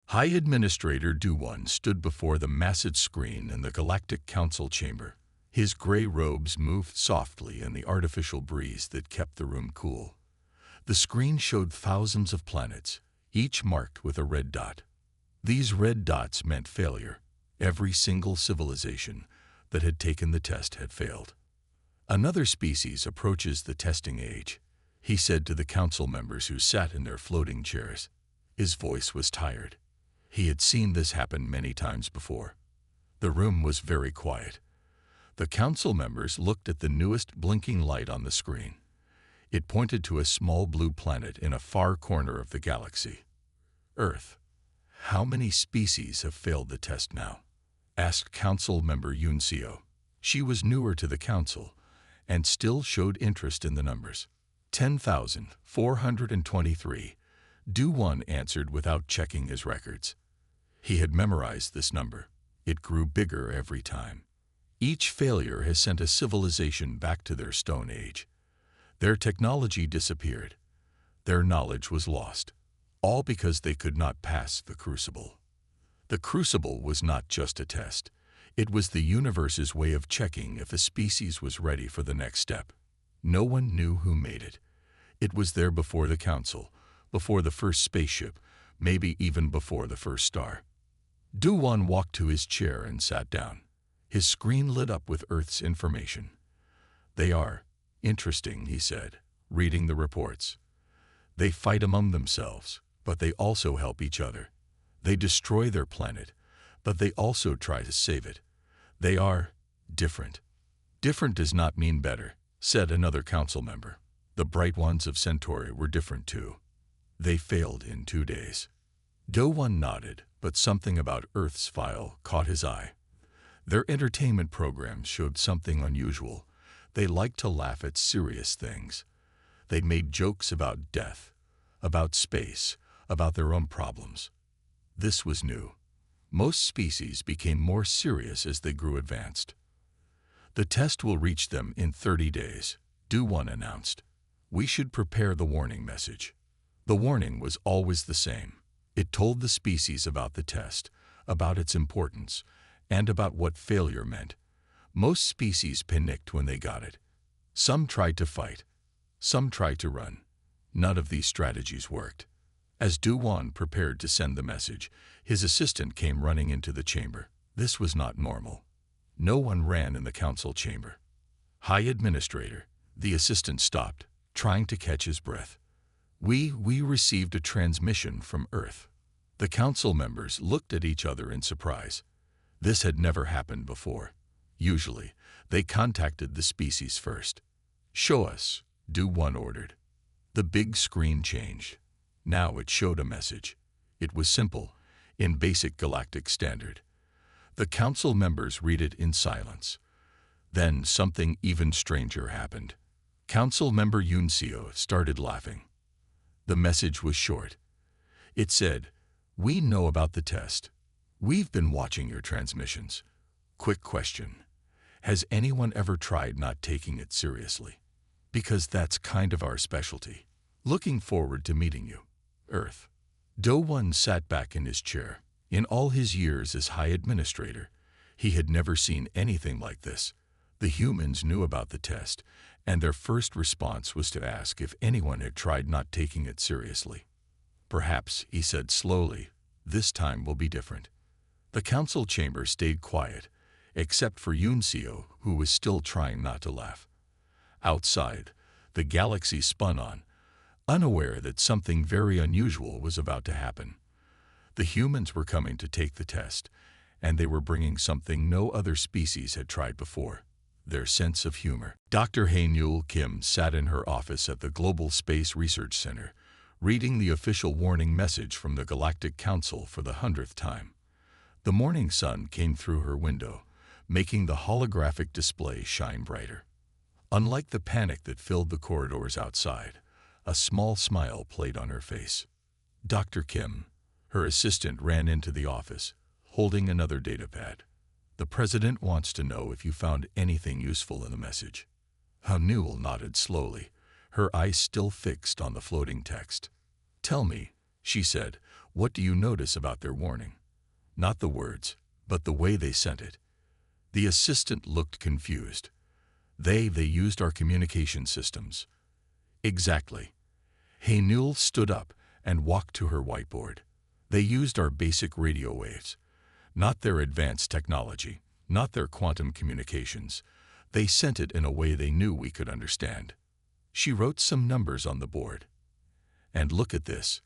High Administrator Du-1 stood before the massive screen in the Galactic Council chamber. His gray robes moved softly in the artificial breeze that kept the room cool. The screen showed thousands of planets, each marked with a red dot. These red dots meant failure. Every single civilization that had taken the test had failed. "Another species approaches the testing age," he said to the council members who sat in their floating chairs. His voice was tired. He had seen this happen many times before. The room was very quiet. The council members looked at the newest blinking light on the screen. It pointed to a small blue planet in a far corner of the galaxy. "Earth. How many species have failed the test now?" asked Council Member Yunseo. She was newer to the council and still showed interest in the numbers. 10,423. Du-1 answered without checking his records. He had memorized this number. It grew bigger every time. Each failure has sent a civilization back to their Stone Age. Their technology disappeared. Their knowledge was lost. All because they could not pass the Crucible. The Crucible was not just a test. It was the universe's way of checking if a species was ready for the next step. No one knew who made it. It was there before the council, before the first spaceship, maybe even before the first star. Du-1 walked to his chair and sat down. His screen lit up with Earth's information. "They are interesting," he said, reading the reports. "They fight among themselves, but they also help each other. They destroy their planet, but they also try to save it. They are different." "Different does not mean better," said another council member. "The bright ones of Centauri were different too. They failed in 2 days." Du-1 nodded, but something about Earth's file caught his eye. Their entertainment programs showed something unusual. They liked to laugh at serious things. They made jokes about death, about space, about their own problems. This was new. Most species became more serious as they grew advanced. "The test will reach them in 30 days, Du-1 announced. "We should prepare the warning message." The warning was always the same. It told the species about the test, about its importance, and about what failure meant. Most species panicked when they got it. Some tried to fight. Some tried to run. None of these strategies worked. As Du-1 prepared to send the message, his assistant came running into the chamber. This was not normal. No one ran in the council chamber. "High Administrator," the assistant stopped, trying to catch his breath. We received a transmission from Earth." The council members looked at each other in surprise. This had never happened before. Usually, they contacted the species first. "Show us," Du-1 ordered. The big screen changed. Now it showed a message. It was simple, in basic galactic standard. The council members read it in silence. Then something even stranger happened. Council member Yunseo started laughing. The message was short. It said, "We know about the test. We've been watching your transmissions. Quick question. Has anyone ever tried not taking it seriously? Because that's kind of our specialty. Looking forward to meeting you. Earth." Du-1 sat back in his chair. In all his years as High Administrator, he had never seen anything like this. The humans knew about the test, and their first response was to ask if anyone had tried not taking it seriously. "Perhaps," he said slowly, "this time will be different." The council chamber stayed quiet, except for Yunseo, who was still trying not to laugh. Outside, the galaxy spun on, unaware that something very unusual was about to happen. The humans were coming to take the test, and they were bringing something no other species had tried before: their sense of humor. Dr. Hae-Nul Kim sat in her office at the Global Space Research Center, reading the official warning message from the Galactic Council for the 100th time. The morning sun came through her window, making the holographic display shine brighter. Unlike the panic that filled the corridors outside, a small smile played on her face. "Dr. Kim," her assistant ran into the office, holding another datapad. "The president wants to know if you found anything useful in the message." Hae-Nul nodded slowly, her eyes still fixed on the floating text. "Tell me," she said, What do you notice about their warning? Not the words, but the way they sent it. The assistant looked confused. They used our communication systems. Exactly. Haynul stood up and walked to her whiteboard. They used our basic radio waves. Not their advanced technology, not their quantum communications. They sent it in a way they knew we could understand. She wrote some numbers on the board. And look at this.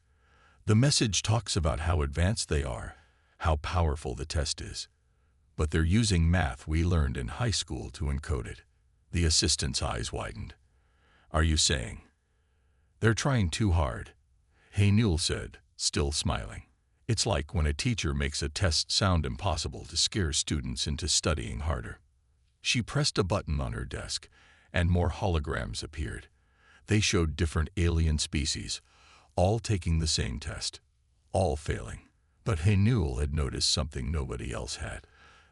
The message talks about how advanced they are, how powerful the test is. But they're using math we learned in high school to encode it. The assistant's eyes widened. Are you saying? They're trying too hard, Haynul said, still smiling. It's like when a teacher makes a test sound impossible to scare students into studying harder. She pressed a button on her desk, and more holograms appeared. They showed different alien species, all taking the same test, all failing. But Haynul had noticed something nobody else had.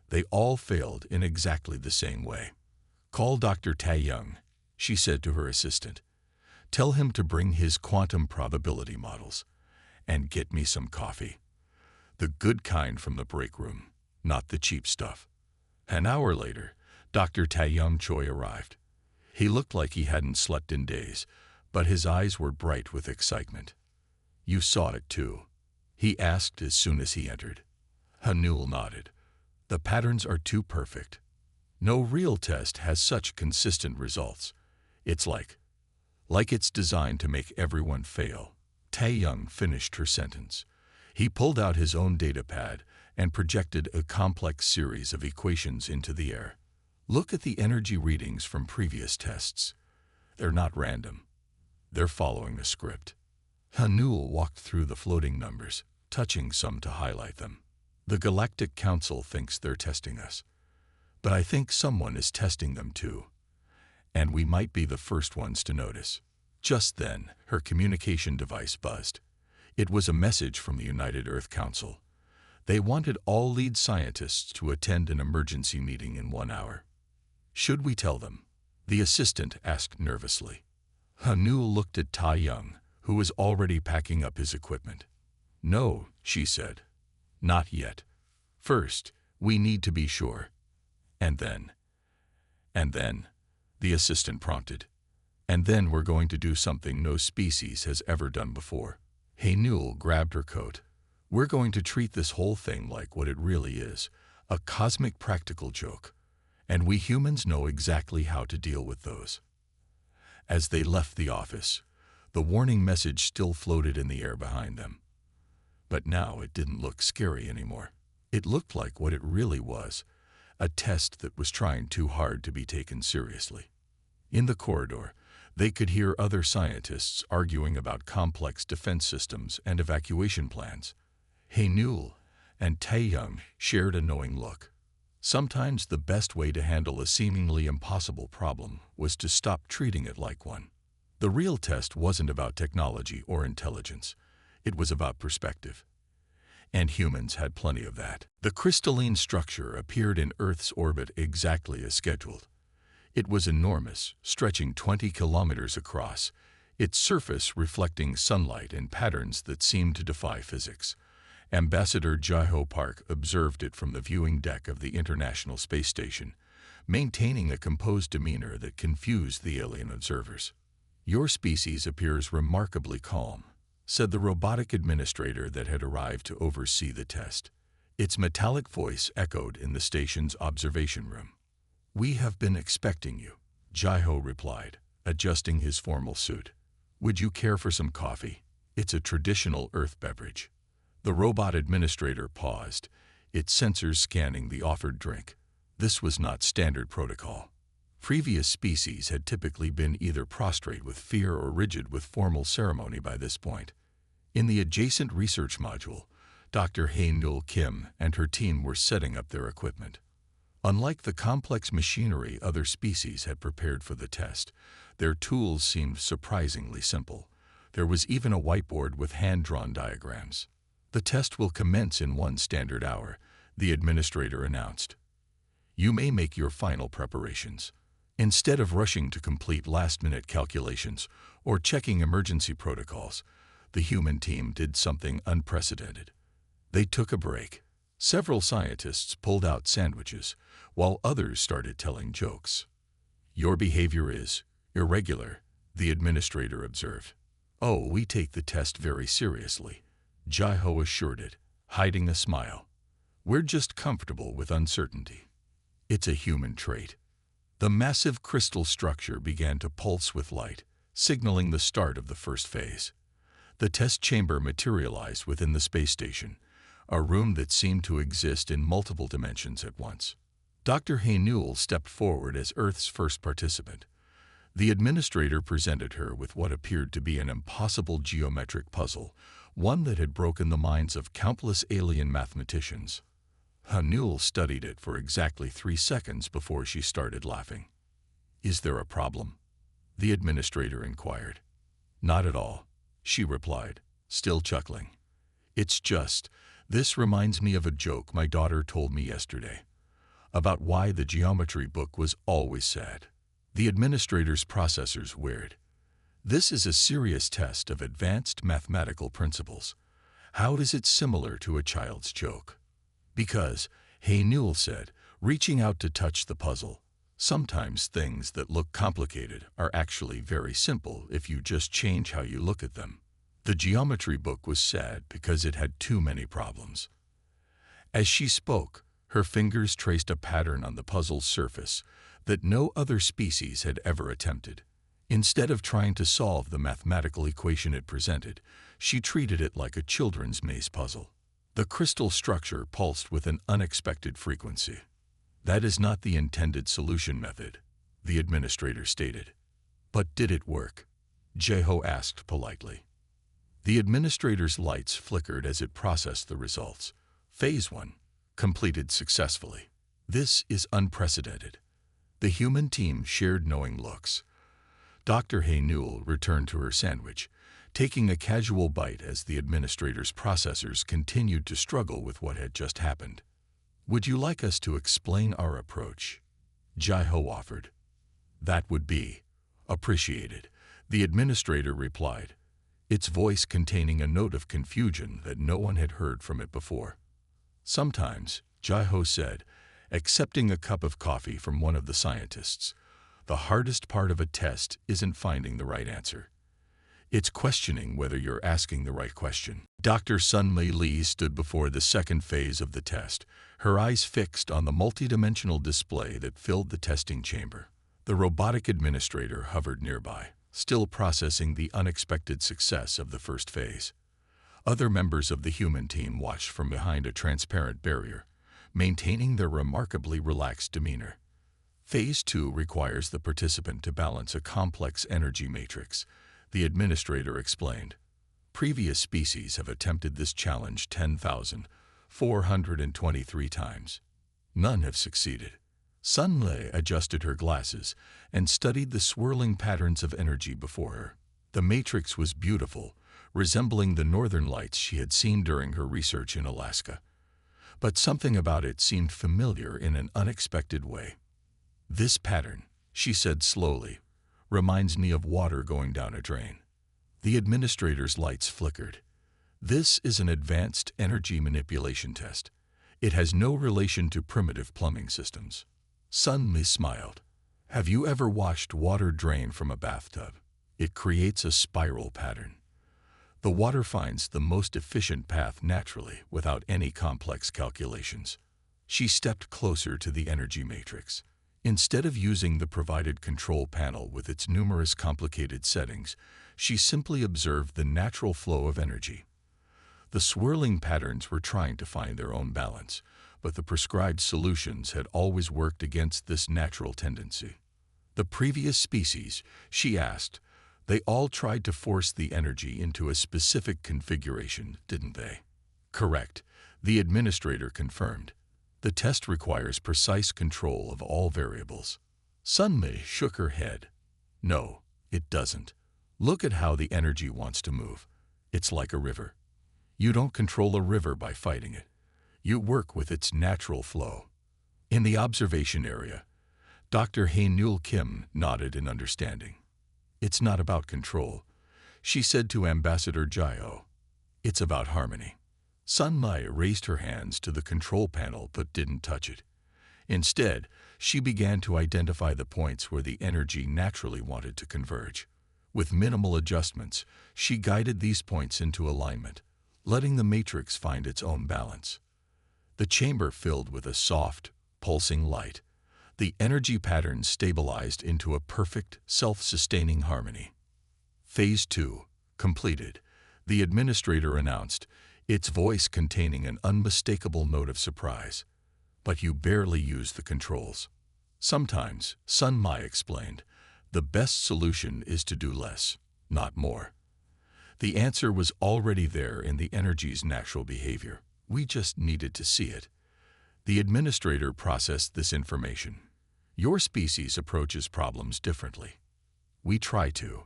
They all failed in exactly the same way. Call Dr. Taeyong, she said to her assistant. Tell him to bring his quantum probability models, and get me some coffee. The good kind from the break room, not the cheap stuff. An hour later, Dr. Taeyong Choi arrived. He looked like he hadn't slept in days, but his eyes were bright with excitement. You saw it too? He asked as soon as he entered. Haynul nodded. The patterns are too perfect. No real test has such consistent results. It's like it's designed to make everyone fail. Taeyong finished her sentence. He pulled out his own datapad and projected a complex series of equations into the air. Look at the energy readings from previous tests. They're not random. They're following a script. Haynul walked through the floating numbers, touching some to highlight them. The Galactic Council thinks they're testing us. But I think someone is testing them too. And we might be the first ones to notice. Just then, her communication device buzzed. It was a message from the United Earth Council. They wanted all lead scientists to attend an emergency meeting in 1 hour. Should we tell them? The assistant asked nervously. Haynul looked at Taeyong, who was already packing up his equipment. No, she said. Not yet. First, we need to be sure. And then, the assistant prompted. And then we're going to do something no species has ever done before. Haynul grabbed her coat. We're going to treat this whole thing like what it really is, a cosmic practical joke. And we humans know exactly how to deal with those. As they left the office, the warning message still floated in the air behind them. But now it didn't look scary anymore. It looked like what it really was, a test that was trying too hard to be taken seriously. In the corridor, they could hear other scientists arguing about complex defense systems and evacuation plans. Haynul and Taeyong shared a knowing look. Sometimes the best way to handle a seemingly impossible problem was to stop treating it like one. The real test wasn't about technology or intelligence. It was about perspective. And humans had plenty of that. The crystalline structure appeared in Earth's orbit exactly as scheduled. It was enormous, stretching 20 kilometers across, its surface reflecting sunlight in patterns that seemed to defy physics. Ambassador Jiho Park observed it from the viewing deck of the International Space Station, maintaining a composed demeanor that confused the alien observers. Your species appears remarkably calm, said the robotic administrator that had arrived to oversee the test. Its metallic voice echoed in the station's observation room. We have been expecting you, Jiho replied, adjusting his formal suit. Would you care for some coffee? It's a traditional Earth beverage. The robot administrator paused, its sensors scanning the offered drink. This was not standard protocol. Previous species had typically been either prostrate with fear or rigid with formal ceremony by this point. In the adjacent research module, Dr. Haynul Kim and her team were setting up their equipment. Unlike the complex machinery other species had prepared for the test, their tools seemed surprisingly simple. There was even a whiteboard with hand-drawn diagrams. The test will commence in 1 standard hour, the administrator announced. You may make your final preparations. Instead of rushing to complete last-minute calculations or checking emergency protocols, The human team did something unprecedented. They took a break. Several scientists pulled out sandwiches, while others started telling jokes. "Your behavior is irregular," the administrator observed. "Oh, we take the test very seriously," Jai-Ho assured it, hiding a smile. "We're just comfortable with uncertainty. It's a human trait." The massive crystal structure began to pulse with light, signaling the start of the first phase. The test chamber materialized within the space station, a room that seemed to exist in multiple dimensions at once. Dr. Haynewell stepped forward as Earth's first participant. The administrator presented her with what appeared to be an impossible geometric puzzle, one that had broken the minds of countless alien mathematicians. Haynewell studied it for exactly 3 seconds before she started laughing. "Is there a problem?" the administrator inquired. "Not at all," she replied, still chuckling. "It's just, this reminds me of a joke my daughter told me yesterday, about why the geometry book was always sad." The administrator's processors whirred. "This is a serious test of advanced mathematical principles. How is it similar to a child's joke?" "Because," Haynewell said, reaching out to touch the puzzle, "sometimes things that look complicated are actually very simple if you just change how you look at them." The geometry book was sad because it had too many problems. As she spoke, her fingers traced a pattern on the puzzle's surface that no other species had ever attempted. Instead of trying to solve the mathematical equation it presented, she treated it like a children's maze puzzle. The crystal structure pulsed with an unexpected frequency. "That is not the intended solution method," the administrator stated. "But did it work?" Jai-Ho asked politely. The administrator's lights flickered as it processed the results. Phase 1, completed successfully. "This is unprecedented." The human team shared knowing looks. Dr. Haynewell returned to her sandwich, taking a casual bite as the administrator's processors continued to struggle with what had just happened. "Would you like us to explain our approach?" Jai-Ho offered. "That would be appreciated," the administrator replied, its voice containing a note of confusion that no one had heard from it before. "Sometimes," Jai-Ho said, accepting a cup of coffee from one of the scientists, "the hardest part of a test isn't finding the right answer. It's questioning whether you're asking the right question." Dr. Sunmei Lee stood before the second phase of the test, her eyes fixed on the multidimensional display that filled the testing chamber. The robotic administrator hovered nearby, still processing the unexpected success of the first phase. Other members of the human team watched from behind a transparent barrier, maintaining their remarkably relaxed demeanor. Phase 2 requires the participant to balance a complex energy matrix, the administrator explained. "Previous species have attempted this challenge 10,423 times. None have succeeded." Sunlei adjusted her glasses and studied the swirling patterns of energy before her. The matrix was beautiful, resembling the northern lights she had seen during her research in Alaska. But something about it seemed familiar in an unexpected way. "This pattern," she said slowly, "reminds me of water going down a drain." The administrator's lights flickered. "This is an advanced energy manipulation test. It has no relation to primitive plumbing systems." Sunmi smiled. "Have you ever watched water drain from a bathtub? It creates a spiral pattern. The water finds the most efficient path naturally without any complex calculations." She stepped closer to the energy matrix. Instead of using the provided control panel with its numerous complicated settings, she simply observed the natural flow of energy. The swirling patterns were trying to find their own balance, but the prescribed solutions had always worked against this natural tendency. "The previous species," she asked, "they all tried to force the energy into a specific configuration, didn't they?" "Correct," the administrator confirmed. "The test requires precise control of all variables." Sunmei shook her head. "No, it doesn't. Look at how the energy wants to move. It's like a river. You don't control a river by fighting it. You work with its natural flow." In the observation area, Dr. Haynewell Kim nodded in understanding. "It's not about control," She said to Ambassador Jaiho, "It's about harmony." Sun Mai raised her hands to the control panel but didn't touch it. Instead, she began to identify the points where the energy naturally wanted to converge. With minimal adjustments, she guided these points into alignment, letting the matrix find its own balance. The chamber filled with a soft, pulsing light. The energy patterns stabilized into a perfect, self-sustaining harmony. Phase 2, completed, the administrator announced, its voice containing an unmistakable note of surprise. "But you barely use the controls." "Sometimes," Sun Mai explained, "the best solution is to do less, not more." The answer was already there in the energy's natural behavior. We just needed to see it. The administrator processed this information. "Your species approaches problems differently." "We try to,"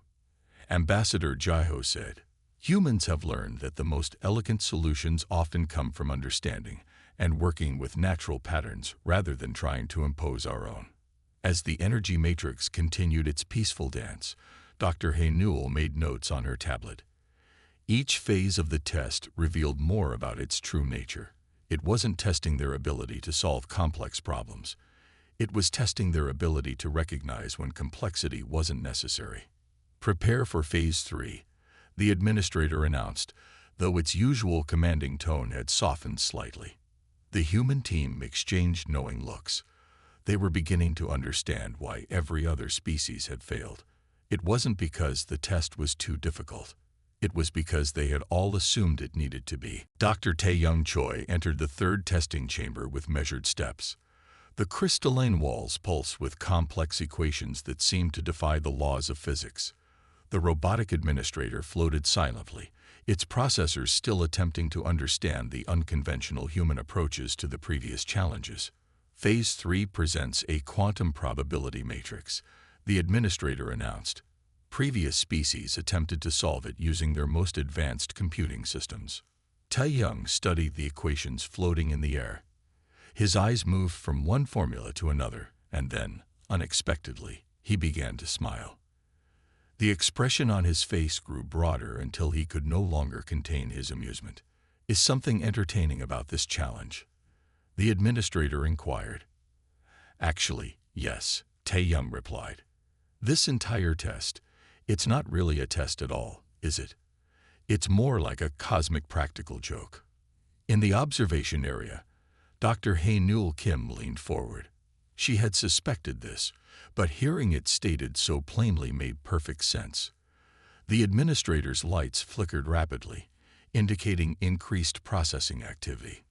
Ambassador Jaiho said. "Humans have learned that the most elegant solutions often come from understanding and working with natural patterns rather than trying to impose our own." As the energy matrix continued its peaceful dance, Dr. Haynewell made notes on her tablet. Each phase of the test revealed more about its true nature. It wasn't testing their ability to solve complex problems. It was testing their ability to recognize when complexity wasn't necessary. "Prepare for Phase 3, the administrator announced, though its usual commanding tone had softened slightly. The human team exchanged knowing looks. They were beginning to understand why every other species had failed. It wasn't because the test was too difficult. It was because they had all assumed it needed to be. Dr. Tae-young Choi entered the third testing chamber with measured steps. The crystalline walls pulsed with complex equations that seemed to defy the laws of physics. The robotic administrator floated silently, its processors still attempting to understand the unconventional human approaches to the previous challenges. Phase 3 presents a quantum probability matrix, the administrator announced. Previous species attempted to solve it using their most advanced computing systems. Tae-young studied the equations floating in the air. His eyes moved from one formula to another, and then, unexpectedly, he began to smile. The expression on his face grew broader until he could no longer contain his amusement. "Is something entertaining about this challenge?" the administrator inquired. "Actually, yes," Tae-young replied. "This entire test, it's not really a test at all, is it? It's more like a cosmic practical joke." In the observation area, Dr. Hae-newell Kim leaned forward. She had suspected this, but hearing it stated so plainly made perfect sense. The administrator's lights flickered rapidly, indicating increased processing activity.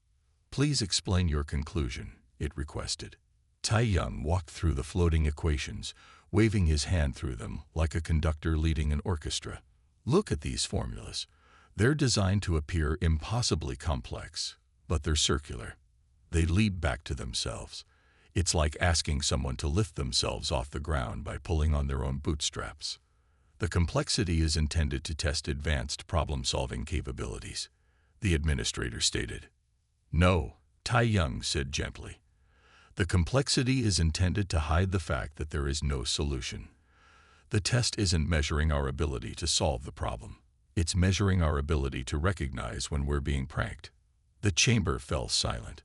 "Please explain your conclusion," it requested. Tae-young walked through the floating equations, waving his hand through them like a conductor leading an orchestra. "Look at these formulas. They're designed to appear impossibly complex, but they're circular. They lead back to themselves. It's like asking someone to lift themselves off the ground by pulling on their own bootstraps. The complexity is intended to test advanced problem-solving capabilities," the administrator stated. "No," Tae-young said gently. "The complexity is intended to hide the fact that there is no solution. The test isn't measuring our ability to solve the problem. It's measuring our ability to recognize when we're being pranked." The chamber fell silent.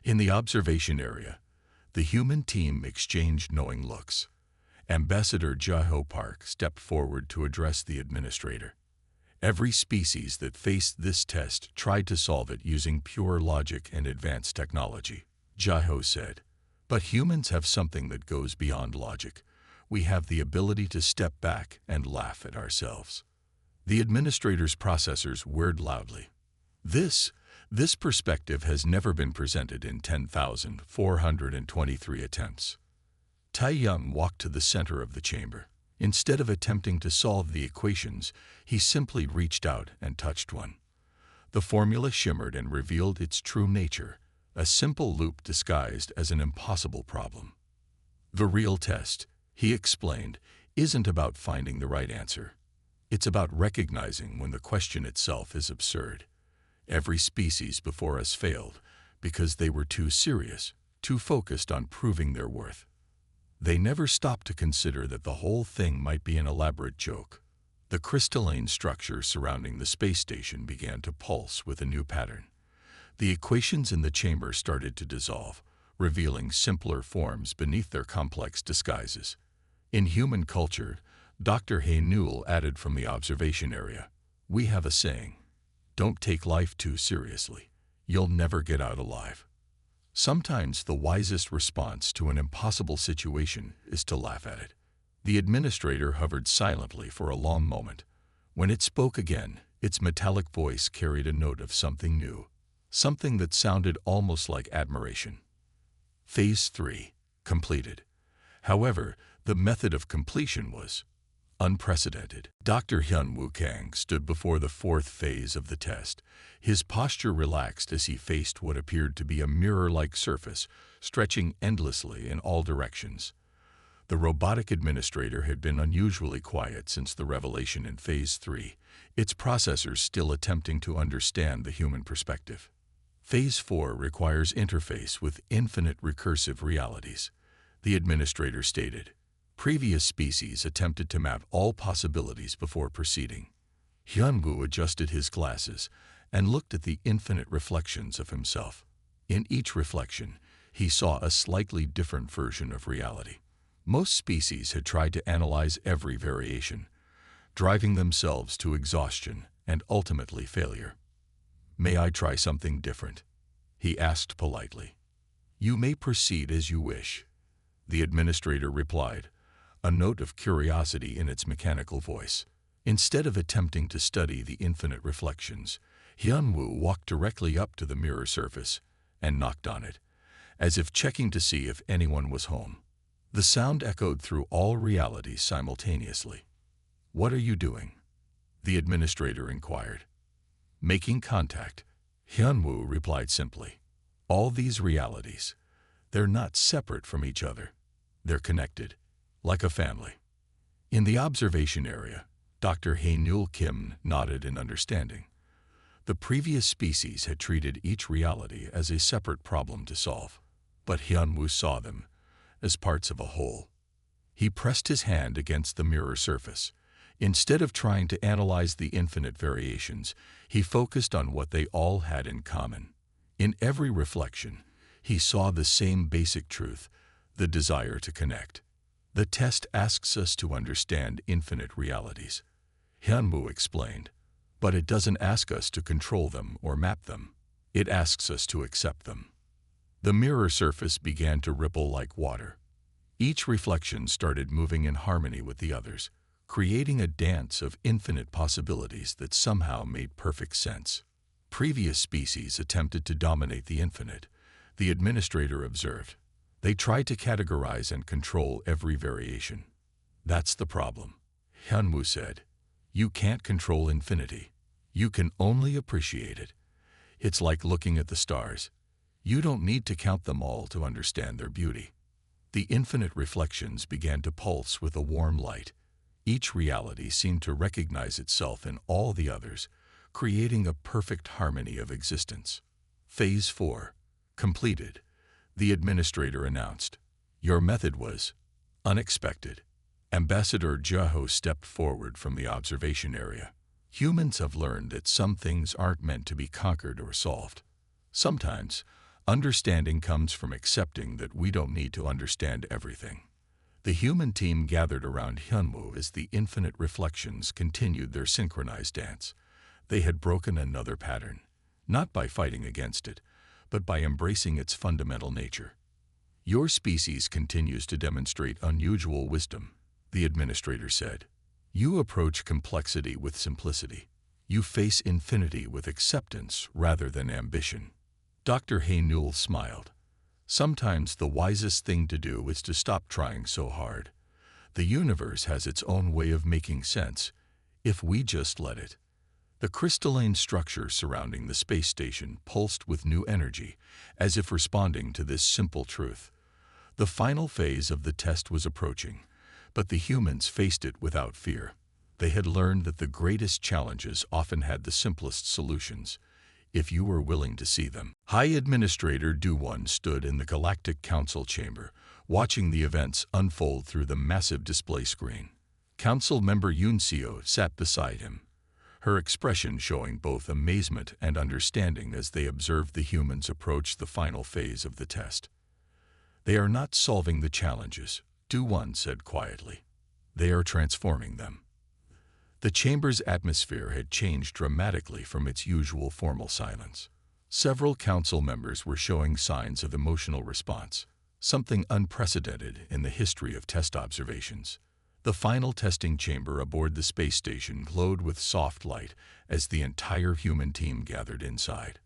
In the observation area, the human team exchanged knowing looks. Ambassador Jaiho Park stepped forward to address the administrator. "Every species that faced this test tried to solve it using pure logic and advanced technology," Jaiho said. "But humans have something that goes beyond logic. We have the ability to step back and laugh at ourselves." The administrator's processors whirred loudly. This perspective has never been presented in 10,423 attempts." Tae-young walked to the center of the chamber. Instead of attempting to solve the equations, he simply reached out and touched one. The formula shimmered and revealed its true nature, a simple loop disguised as an impossible problem. "The real test," he explained, "isn't about finding the right answer. It's about recognizing when the question itself is absurd. Every species before us failed because they were too serious, too focused on proving their worth. They never stopped to consider that the whole thing might be an elaborate joke. The crystalline structure surrounding the space station began to pulse with a new pattern. The equations in the chamber started to dissolve, revealing simpler forms beneath their complex disguises. In human culture, Dr. Hay Newell added from the observation area, "We have a saying, don't take life too seriously. You'll never get out alive." Sometimes the wisest response to an impossible situation is to laugh at it. The administrator hovered silently for a long moment. When it spoke again, its metallic voice carried a note of something new, something that sounded almost like admiration. Phase 3, completed. However, the method of completion was unprecedented. Dr. Hyun-Woo Kang stood before the fourth phase of the test. His posture relaxed as he faced what appeared to be a mirror-like surface, stretching endlessly in all directions. The robotic administrator had been unusually quiet since the revelation in Phase 3, its processors still attempting to understand the human perspective. Phase 4 requires interface with infinite recursive realities, the administrator stated. Previous species attempted to map all possibilities before proceeding. Hyun-Woo adjusted his glasses and looked at the infinite reflections of himself. In each reflection, he saw a slightly different version of reality. Most species had tried to analyze every variation, driving themselves to exhaustion and ultimately failure. "May I try something different?" he asked politely. "You may proceed as you wish," the administrator replied, a note of curiosity in its mechanical voice. Instead of attempting to study the infinite reflections, Hyun-Woo walked directly up to the mirror surface and knocked on it, as if checking to see if anyone was home. The sound echoed through all realities simultaneously. "What are you doing?" the administrator inquired. "Making contact," Hyun-Woo replied simply. "All these realities, they're not separate from each other. They're connected, like a family." In the observation area, Dr. Hae-Nul Kim nodded in understanding. The previous species had treated each reality as a separate problem to solve, but Hyun-Woo saw them as parts of a whole. He pressed his hand against the mirror surface. Instead of trying to analyze the infinite variations, he focused on what they all had in common. In every reflection, he saw the same basic truth, the desire to connect. The test asks us to understand infinite realities, Hyun-Woo explained, but it doesn't ask us to control them or map them. It asks us to accept them. The mirror surface began to ripple like water. Each reflection started moving in harmony with the others, creating a dance of infinite possibilities that somehow made perfect sense. Previous species attempted to dominate the infinite, the administrator observed. They tried to categorize and control every variation. "That's the problem," Hyun-Woo said. "You can't control infinity. You can only appreciate it. It's like looking at the stars. You don't need to count them all to understand their beauty." The infinite reflections began to pulse with a warm light. Each reality seemed to recognize itself in all the others, creating a perfect harmony of existence. Phase 4, completed, the administrator announced. "Your method was unexpected." Ambassador Jaho stepped forward from the observation area. "Humans have learned that some things aren't meant to be conquered or solved. Sometimes, understanding comes from accepting that we don't need to understand everything." The human team gathered around Hyun-Woo as the infinite reflections continued their synchronized dance. They had broken another pattern, not by fighting against it, but by embracing its fundamental nature. "Your species continues to demonstrate unusual wisdom," the administrator said. "You approach complexity with simplicity. You face infinity with acceptance rather than ambition." Dr. Hae-Nul smiled. "Sometimes the wisest thing to do is to stop trying so hard. The universe has its own way of making sense, if we just let it." The crystalline structure surrounding the space station pulsed with new energy, as if responding to this simple truth. The final phase of the test was approaching, but the humans faced it without fear. They had learned that the greatest challenges often had the simplest solutions, if you were willing to see them. High Administrator Do-Won stood in the Galactic Council chamber, watching the events unfold through the massive display screen. Council member Yoon Seo sat beside him, her expression showing both amazement and understanding as they observed the humans approach the final phase of the test. "They are not solving the challenges," Do-won said quietly. "They are transforming them." The chamber's atmosphere had changed dramatically from its usual formal silence. Several council members were showing signs of emotional response, something unprecedented in the history of test observations. The final testing chamber aboard the space station glowed with soft light as the entire human team gathered inside.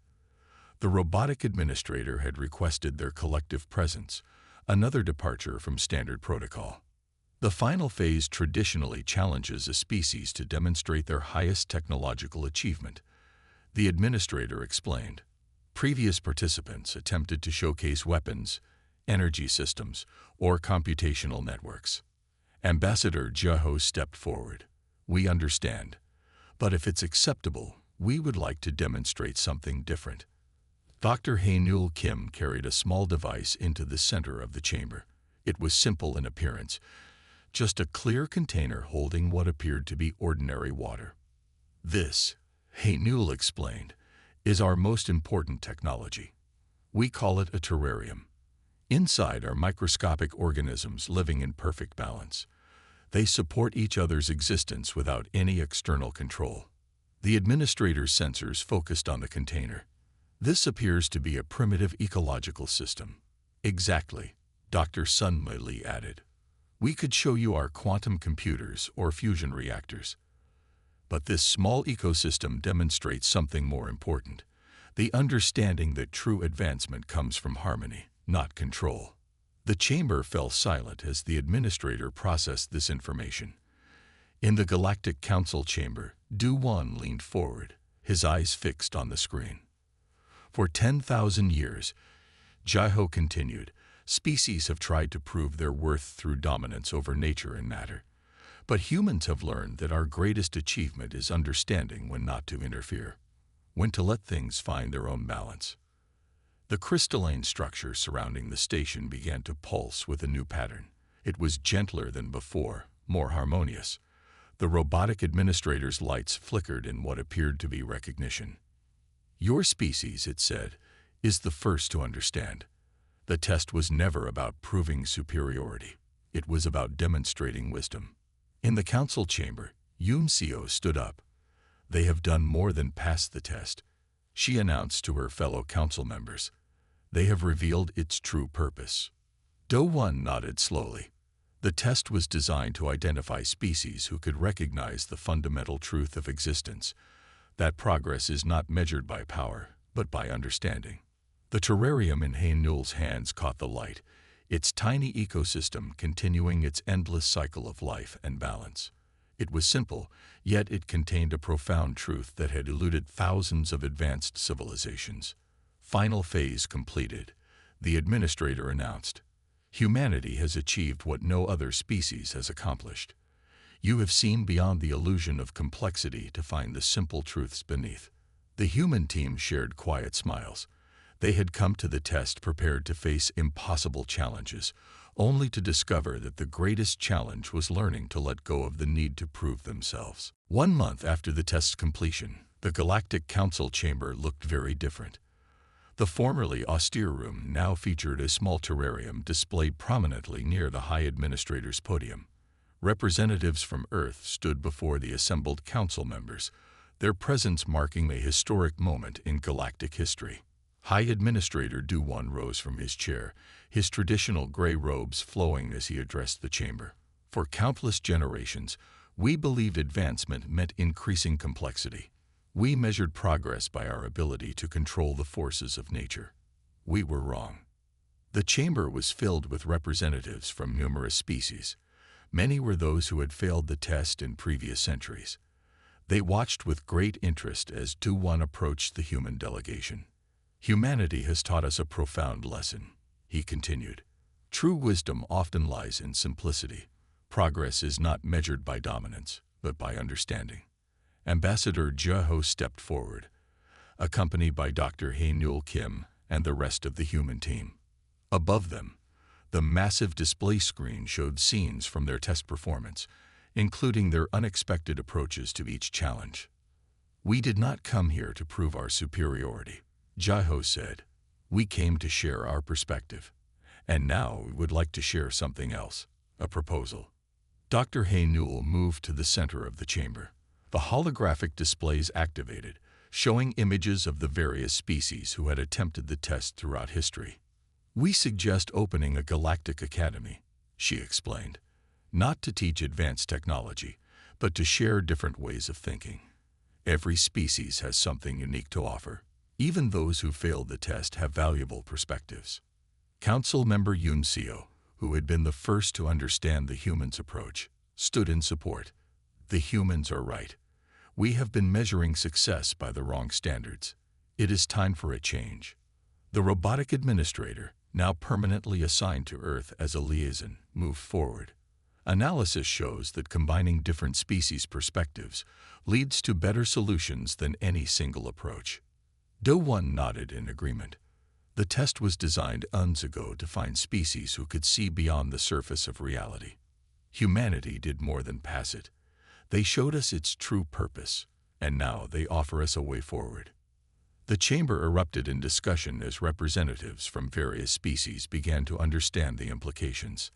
The robotic administrator had requested their collective presence, another departure from standard protocol. The final phase traditionally challenges a species to demonstrate their highest technological achievement, the administrator explained. Previous participants attempted to showcase weapons, energy systems, or computational networks. Ambassador Jeho stepped forward. "We understand, but if it's acceptable, we would like to demonstrate something different." Dr. Hae-Nul Kim carried a small device into the center of the chamber. It was simple in appearance, just a clear container holding what appeared to be ordinary water. "This," Hae-Nul explained, "is our most important technology. We call it a terrarium. Inside are microscopic organisms living in perfect balance. They support each other's existence without any external control." The administrator's sensors focused on the container. "This appears to be a primitive ecological system." "Exactly," Dr. Sun Lee added. "We could show you our quantum computers or fusion reactors. But this small ecosystem demonstrates something more important, the understanding that true advancement comes from harmony, not control." The chamber fell silent as the administrator processed this information. In the Galactic Council chamber, Do-won leaned forward, his eyes fixed on the screen. "For 10,000 years, Jeho continued, species have tried to prove their worth through dominance over nature and matter. But humans have learned that our greatest achievement is understanding when not to interfere, when to let things find their own balance." The crystalline structure surrounding the station began to pulse with a new pattern. It was gentler than before, more harmonious. The robotic administrator's lights flickered in what appeared to be recognition. "Your species," it said, "is the first to understand. The test was never about proving superiority. It was about demonstrating wisdom." In the council chamber, Yoon Seo stood up. "They have done more than pass the test," she announced to her fellow council members. "They have revealed its true purpose." Do-won nodded slowly. The test was designed to identify species who could recognize the fundamental truth of existence, that progress is not measured by power, but by understanding. The terrarium in Hae-Nul's hands caught the light, its tiny ecosystem continuing its endless cycle of life and balance. It was simple, yet it contained a profound truth that had eluded thousands of advanced civilizations. "Final phase completed," the administrator announced. "Humanity has achieved what no other species has accomplished. You have seen beyond the illusion of complexity to find the simple truths beneath." The human team shared quiet smiles. They had come to the test prepared to face impossible challenges, only to discover that the greatest challenge was learning to let go of the need to prove themselves. 1 month after the test's completion, the Galactic Council chamber looked very different. The formerly austere room now featured a small terrarium displayed prominently near the High Administrator's podium. Representatives from Earth stood before the assembled council members, their presence marking a historic moment in galactic history. High Administrator Do-won rose from his chair, his traditional gray robes flowing as he addressed the chamber. "For countless generations, we believed advancement meant increasing complexity. We measured progress by our ability to control the forces of nature. We were wrong." The chamber was filled with representatives from numerous species. Many were those who had failed the test in previous centuries. They watched with great interest as Do-won approached the human delegation. "Humanity has taught us a profound lesson," he continued. "True wisdom often lies in simplicity. Progress is not measured by dominance, but by understanding." Ambassador Jeho stepped forward, accompanied by Dr. Hae-Nul Kim and the rest of the human team. Above them, the massive display screen showed scenes from their test performance, including their unexpected approaches to each challenge. "We did not come here to prove our superiority," Jaiho said. "We came to share our perspective. And now we would like to share something else, a proposal." Dr. Hay-Newell moved to the center of the chamber. The holographic displays activated, showing images of the various species who had attempted the test throughout history. "We suggest opening a galactic academy," she explained, "not to teach advanced technology, but to share different ways of thinking. Every species has something unique to offer. Even those who failed the test have valuable perspectives." Council member Yoon Seo, who had been the first to understand the humans' approach, stood in support. "The humans are right. We have been measuring success by the wrong standards. It is time for a change." The robotic administrator, now permanently assigned to Earth as a liaison, moved forward. "Analysis shows that combining different species' perspectives leads to better solutions than any single approach." Do-Won nodded in agreement. The test was designed eons ago to find species who could see beyond the surface of reality. Humanity did more than pass it. They showed us its true purpose, and now they offer us a way forward. The chamber erupted in discussion as representatives from various species began to understand the implications.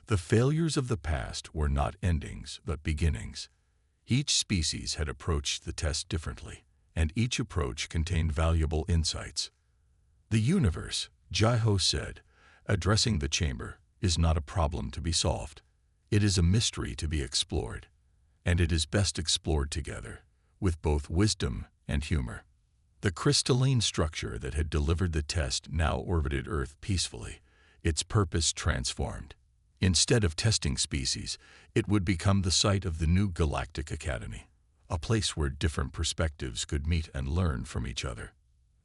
The failures of the past were not endings, but beginnings. Each species had approached the test differently, and each approach contained valuable insights. "The universe," Jaiho said, addressing the chamber, "is not a problem to be solved. It is a mystery to be explored, and it is best explored together, with both wisdom and humor." The crystalline structure that had delivered the test now orbited Earth peacefully, its purpose transformed. Instead of testing species, it would become the site of the new Galactic Academy, a place where different perspectives could meet and learn from each other.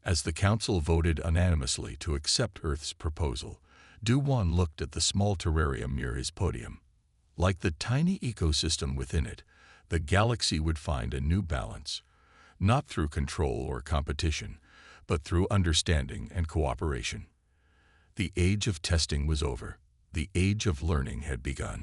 As the Council voted unanimously to accept Earth's proposal, Do-Won looked at the small terrarium near his podium. Like the tiny ecosystem within it, the galaxy would find a new balance, not through control or competition, but through understanding and cooperation. The age of testing was over. The age of learning had begun.